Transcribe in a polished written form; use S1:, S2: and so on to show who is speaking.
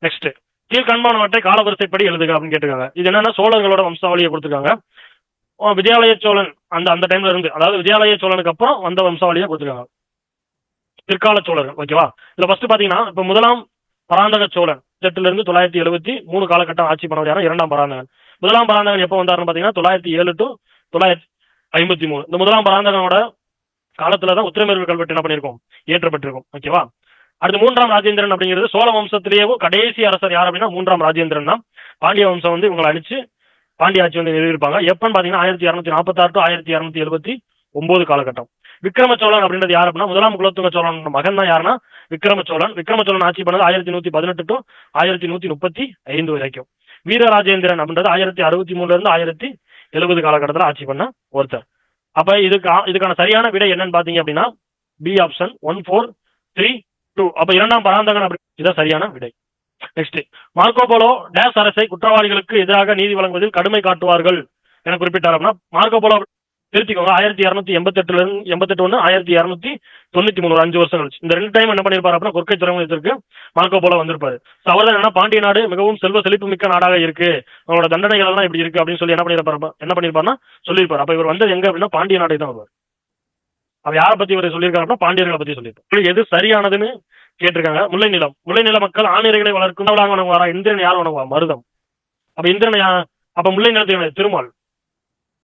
S1: Next கீழ்கண்மானவற்றை காலவரிசைப்படி எழுதுக அப்படின்னு கேட்டிருக்காங்க. இது என்னன்னா சோழர்களோட வம்சாவளியை கொடுத்துருக்காங்க. விஜயாலய சோழன் அந்த டைம்ல இருந்து, அதாவது விஜயாலய சோழனுக்கு அப்புறம் வந்த வம்சாவளியை கொடுத்துருக்காங்க, பிற்கால சோழர்கள். ஓகேவா? இதுல ஃபர்ஸ்ட் பாத்தீங்கன்னா இப்ப முதலாம் பராந்தக சோழன் 8 to 973 காலகட்டம் ஆட்சி பண்ணவர் இரண்டாம் பராந்தகன். முதலாம் பராந்தகன் எப்போ வந்தாருன்னு பாத்தீங்கன்னா 907 to 953. இந்த முதலாம் பராந்தகனோட காலத்துலதான் உத்திரமேரூர் கல்வெட்டு என்ன பண்ணிருக்கோம், ஏற்றப்பட்டிருக்கும். ஓகேவா? அடுத்து மூன்றாம் ராஜேந்திரன் அப்படிங்கிறது சோழ வம்சத்திலேயே கடைசி அரசர் யார் அப்படின்னா மூன்றாம் ராஜேந்திரன் தான். பாண்டிய வம்சம் வந்து இவங்களை அழிச்சு பாண்டிய ஆட்சி வந்து நிறுவிருப்பாங்க. எப்பன்னு பாத்தீங்கன்னா 1246 to 1279 காலகட்டம். விக்ரம சோழன் அப்படின்றது யார் அப்படின்னா முதலாம் குலோத்துங்க சோழன் மகன் தான். யாருன்னா விக்ரம சோழன். விக்ரம சோழன் ஆட்சி பண்ணது 1118 to 1135 வரைக்கும். வீரராஜேந்திரன் அப்படின்றது 1063 to 1070 காலகட்டத்தில் ஆட்சி பண்ண ஒருத்தர். அப்ப இதுக்கான சரியான விடை என்னன்னு பாத்தீங்க அப்படின்னா பி ஆப்ஷன் 1 4 3 2. அப்ப இரண்டாம் பராந்தகன் அப்படி இதான் சரியான விடை. நெக்ஸ்ட் மார்க்கோபோலோ டேஸ் அரசை குற்றவாளிகளுக்கு எதிராக நீதி வழங்குவதில் கடுமை காட்டுவார்கள் என குறிப்பிட்டார் அப்படின்னா மார்க்கோபோலோ திருத்திக்கோங்க 1288 1 1293 5 வருஷம் கழிச்சு இந்த 2 டைம் என்ன பண்ணிருப்பாரு அப்படின்னா கொற்கை துறைமுகத்திற்கு மார்க்கோபோலோ வந்திருப்பாரு. அவர் தான் என்ன பாண்டிய நாடு மிகவும் செல்வ செழிப்பு மிக்க நாடாக இருக்கு, அவங்களோட தண்டனைகள் எல்லாம் இப்படி இருக்கு அப்படின்னு சொல்லி என்ன பண்ணிருப்பாருன்னா சொல்லியிருப்பாரு. அப்ப இவர் வந்து எங்க அப்படின்னா பாண்டிய நாடை தான் வருவார். அவ யாரை பத்தி இவர் சொல்லியிருக்காரு அப்படின்னா பாண்டியர்களை பத்தி சொல்லியிருப்பாரு. எது சரியானதுன்னு கேட்டிருக்காங்க. முல்லை நில மக்கள் ஆணிரைகளை வளர்க்கும் இந்திரன் யார் வணங்குவா? மருதம். அப்ப இந்திரன் அப்ப முல்லை நிலத்தை திருமால்.